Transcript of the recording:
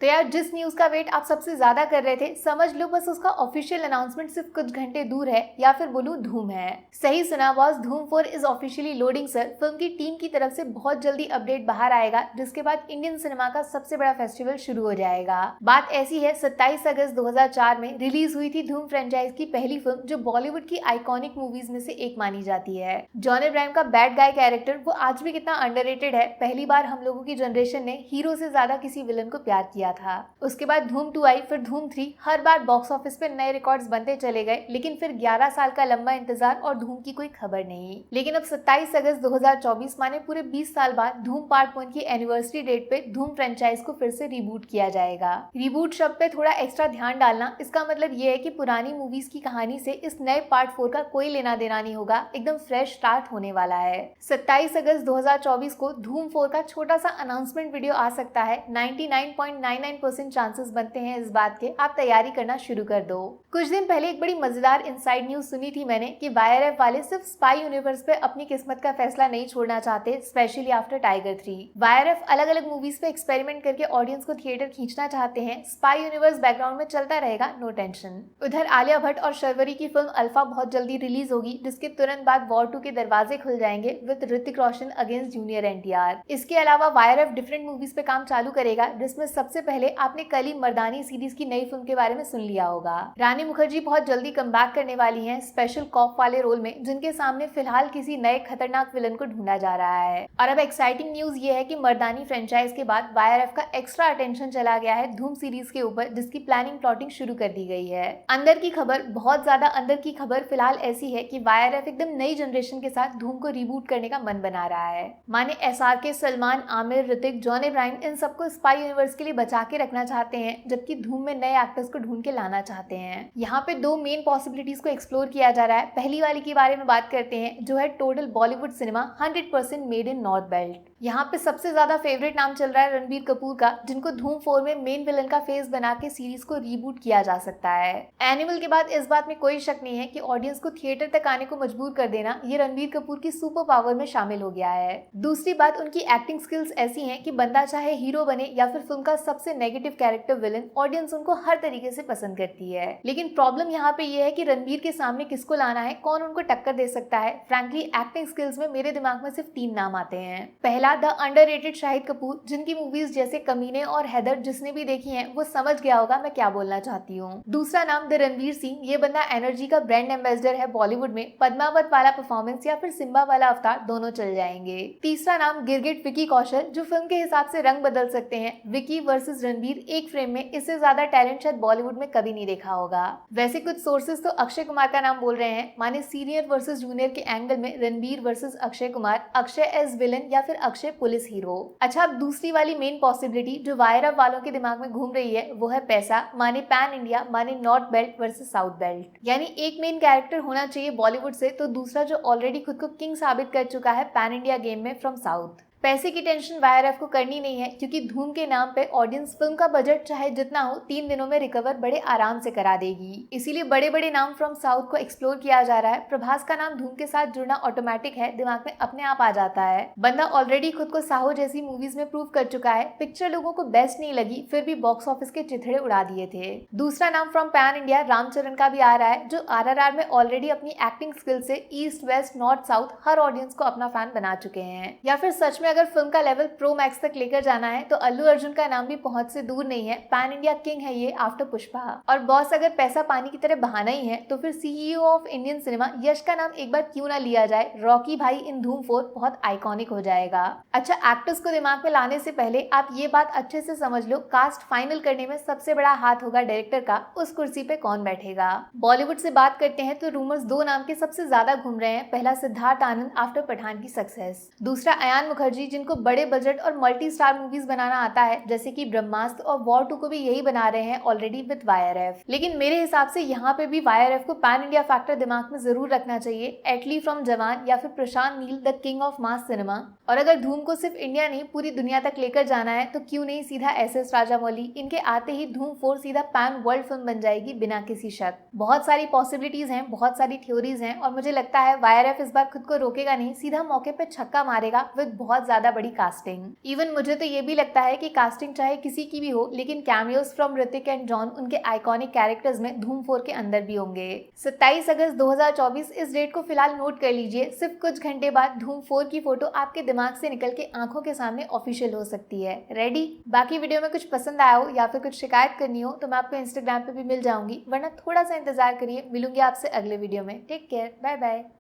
तो यार जिस न्यूज का वेट आप सबसे ज्यादा कर रहे थे, समझ लो बस उसका ऑफिशियल अनाउंसमेंट सिर्फ कुछ घंटे दूर है, या फिर बोलूं धूम है। सही सुना बॉस, धूम 4 is officially loading sir. Film की टीम की तरफ से बहुत जल्दी अपडेट बाहर आएगा, जिसके बाद इंडियन सिनेमा का सबसे बड़ा फेस्टिवल शुरू हो जाएगा। बात ऐसी है, 27 अगस्त 2004 में रिलीज हुई थी धूम फ्रेंचाइज की पहली फिल्म, जो बॉलीवुड की आइकॉनिक मूवीज में से एक मानी जाती है। जॉन अब्राहम का बैड गाय कैरेक्टर वो आज भी कितना अंडररेटेड है। पहली बार हम लोगों की जनरेशन ने हीरो से ज्यादा किसी विलन को प्यार किया था। उसके बाद धूम 2 आई, फिर धूम 3। हर बार बॉक्स ऑफिस पे नए रिकॉर्ड्स बनते चले गए, लेकिन फिर 11 साल का लंबा इंतजार और धूम की कोई खबर नहीं। लेकिन अब 27 अगस्त 2024 माने पूरे 20 साल बाद धूम पार्ट 1 की एनिवर्सरी डेट पे धूम फ्रेंचाइज को फिर से रिबूट किया जाएगा। रिबूट शब्द पे थोड़ा एक्स्ट्रा ध्यान डालना, इसका मतलब ये है कि पुरानी मूवीज की कहानी से इस नए पार्ट 4 का कोई लेना देना नहीं होगा, एकदम फ्रेश स्टार्ट होने वाला है। 27 अगस्त 2024 को धूम 4 का छोटा सा अनाउंसमेंट वीडियो आ सकता है। 99.99% चांसेस बनते हैं इस बात के, आप तैयारी करना शुरू कर दो। कुछ दिन पहले एक बड़ी मजेदार इनसाइड न्यूज सुनी थी मैंने कि वाईआरएफ वाले सिर्फ स्पाई यूनिवर्स पे अपनी किस्मत का फैसला नहीं छोड़ना चाहते, स्पेशली आफ्टर टाइगर 3। वाईआरएफ अलग अलग मूवीज पे एक्सपेरिमेंट करके ऑडियंस को थिएटर खींचना चाहते हैं। स्पाई यूनिवर्स बैकग्राउंड में चलता रहेगा, नो टेंशन। उधर आलिया भट्ट और शर्वरी की फिल्म अल्फा बहुत जल्दी रिलीज होगी, जिसके तुरंत बाद वॉर 2 के दरवाजे खुल जाएंगे with Hrithik Roshan against junior NTR. इसके अलावा वाईआरएफ डिफरेंट मूवीज पे काम चालू करेगा, जिसमें सबसे पहले आपने कल ही मर्दानी सीरीज की नई फिल्म के बारे में सुन लिया होगा। रानी मुखर्जी बहुत जल्दी कमबैक करने वाली हैं स्पेशल कॉप वाले रोल में, जिनके सामने फिलहाल किसी नए खतरनाक विलन को ढूंढा जा रहा है। और अब एक्साइटिंग न्यूज ये है कि मर्दानी फ्रेंचाइज के बाद वाईआरएफ का एक्स्ट्रा अटेंशन चला गया है धूम सीरीज के ऊपर, जिसकी प्लानिंग प्लॉटिंग शुरू कर दी गई है। अंदर की खबर, बहुत ज्यादा अंदर की खबर फिलहाल ऐसी है कि वाईआरएफ एकदम नई जनरेशन के साथ धूम को रिबूट करने का मन बना रहा है। माने एसआरके, सलमान, आमिर, ऋतिक, जॉन अब्राहम इन सबको स्पाई यूनिवर्स के लिए बचा के रखना चाहते हैं, जबकि धूम में नए एक्टर्स को ढूंढ के लाना चाहते हैं। यहाँ पे दो मेन पॉसिबिलिटीज को एक्सप्लोर किया जा रहा है। पहली वाली के बारे में बात करते हैं, जो है total Bollywood cinema 100% made in north belt. यहाँ पे सबसे ज्यादा फेवरेट नाम चल रहा है रणबीर कपूर का, जिनको धूम 4 में मेन विलन का फेस बना के सीरीज को रीबूट किया जा सकता है। एनिमल के बाद इस बात में कोई शक नहीं है कि ऑडियंस को थिएटर तक आने को मजबूर कर देना ये रणबीर कपूर की सुपर पावर में शामिल हो गया है। दूसरी बात, उनकी एक्टिंग स्किल्स ऐसी हैं कि बंदा चाहे हीरो बने या फिर फिल्म का सबसे नेगेटिव कैरेक्टर विलन, ऑडियंस उनको हर तरीके से पसंद करती है। लेकिन प्रॉब्लम यहाँ पे ये है कि रणबीर के सामने किसको लाना है, कौन उनको टक्कर दे सकता है। फ्रैंकली एक्टिंग स्किल्स में मेरे दिमाग में सिर्फ 3 नाम आते हैं। पहला, द अंडररेटेड शाहिद कपूर, जिनकी मूवीज जैसे कमीने और हैदर जिसने भी देखी हैं वो समझ गया होगा मैं क्या बोलना चाहती हूँ। दूसरा नाम द रणवीर सिंह, ये बंदा एनर्जी का ब्रांड एम्बेसडर है बॉलीवुड में। पद्मावत वाला परफॉर्मेंस या फिर सिम्बा वाला अवतार दोनों चल जाएंगे। तीसरा नाम गिरगिट विकी कौशल, जो फिल्म के हिसाब से रंग बदल सकते हैं। विकी वर्सेस रणबीर एक फ्रेम में, इससे ज्यादा टैलेंट शायद बॉलीवुड में कभी नहीं देखा होगा। वैसे कुछ सोर्सेज तो अक्षय कुमार का नाम बोल रहे हैं, माने सीनियर वर्सेस जूनियर के एंगल में Ranbir versus Akshay Kumar, Akshay as villain या फिर अक्षय पुलिस हीरो। अच्छा, अब दूसरी वाली मेन पॉसिबिलिटी जो वायरअप वालों के दिमाग में घूम रही है वो है पैसा, माने पैन इंडिया, माने north belt versus south belt. यानी एक मेन कैरेक्टर होना चाहिए बॉलीवुड से, तो दूसरा जो ऑलरेडी खुद को किंग साबित कर चुका है पैन इंडिया गेम में, फ्रॉम साउथ। पैसे की टेंशन वाईआरएफ को करनी नहीं है, क्योंकि धूम के नाम पे ऑडियंस फिल्म का बजट चाहे जितना हो 3 दिनों में रिकवर बड़े आराम से करा देगी। इसीलिए बड़े बड़े नाम फ्रॉम साउथ को एक्सप्लोर किया जा रहा है। प्रभास का नाम धूम के साथ जुड़ना ऑटोमेटिक है, दिमाग में अपने आप आ जाता है। बंदा ऑलरेडी खुद को साहो जैसी मूवीज में प्रूव कर चुका है। पिक्चर लोगों को बेस्ट नहीं लगी, फिर भी बॉक्स ऑफिस के चिथड़े उड़ा दिए थे। दूसरा नाम फ्रॉम पैन इंडिया रामचरण का भी आ रहा है, जो आरआरआर में ऑलरेडी अपनी एक्टिंग स्किल से ईस्ट वेस्ट नॉर्थ साउथ हर ऑडियंस को अपना फैन बना चुके हैं। या फिर सच में अगर फिल्म का लेवल प्रो मैक्स तक लेकर जाना है तो अल्लू अर्जुन का नाम भी पहुंच से दूर नहीं है। पैन इंडिया किंग है ये आफ्टर पुष्पा। और बॉस, अगर पैसा पानी की तरह बहाना ही है तो फिर सीईओ ऑफ इंडियन सिनेमा यश का नाम एक बार क्यों ना लिया जाए। रॉकी भाई इन धूम 4 बहुत आइकॉनिक हो जाएगा। अच्छा, एक्टर्स को दिमाग में लाने से पहले आप ये बात अच्छे से समझ लो, कास्ट फाइनल करने में सबसे बड़ा हाथ होगा डायरेक्टर का। उस कुर्सी पे कौन बैठेगा। बॉलीवुड से बात करते हैं तो रूमर्स 2 नाम के सबसे ज्यादा घूम रहे हैं। पहला सिद्धार्थ आनंद आफ्टर पठान की सक्सेस, दूसरा अयान मुखर्जी, जिनको बड़े बजट और मल्टी स्टार मूवीज बनाना आता है, जैसे कि ब्रह्मास्त्र और वॉर 2 को भी यही बना रहे हैं ऑलरेडी विद वाईआरएफ। लेकिन मेरे हिसाब से यहाँ पे भी वाईआरएफ को पैन इंडिया फैक्टर दिमाग में जरूर रखना चाहिए। एटली फ्रॉम जवान या फिर Prashanth Neel the king of mass cinema. और अगर धूम को सिर्फ इंडिया नहीं पूरी दुनिया तक लेकर जाना है तो क्यों नहीं सीधा एसएस राजामौली। इनके आते ही धूम 4 सीधा पैन वर्ल्ड फिल्म बन जाएगी बिना किसी शक। बहुत सारी पॉसिबिलिटीज हैं, बहुत सारी थ्योरीज हैं, और मुझे लगता है वाईआरएफ इस बार खुद को रोकेगा नहीं, सीधा मौके पे छक्का मारेगा विद बहुत ज्यादा बड़ी कास्टिंग। इवन मुझे तो ये भी लगता है कि कास्टिंग चाहे किसी की भी हो, लेकिन cameos from Hrithik and John उनके आइकॉनिक कैरेक्टर्स में धूम 4 के अंदर भी होंगे। 27 अगस्त 2024 इस डेट को फिलहाल नोट कर लीजिए। सिर्फ कुछ घंटे बाद धूम 4 की फोटो आपके दिमाग से निकल के आंखों के सामने ऑफिशियल हो सकती है। रेडी? बाकी वीडियो में कुछ पसंद आया हो या फिर कुछ शिकायत करनी हो तो मैं आपको इंस्टाग्राम पे भी मिल जाऊंगी, वरना थोड़ा सा इंतजार करिए। मिलूंगी आपसे अगले वीडियो में। Take care, bye bye.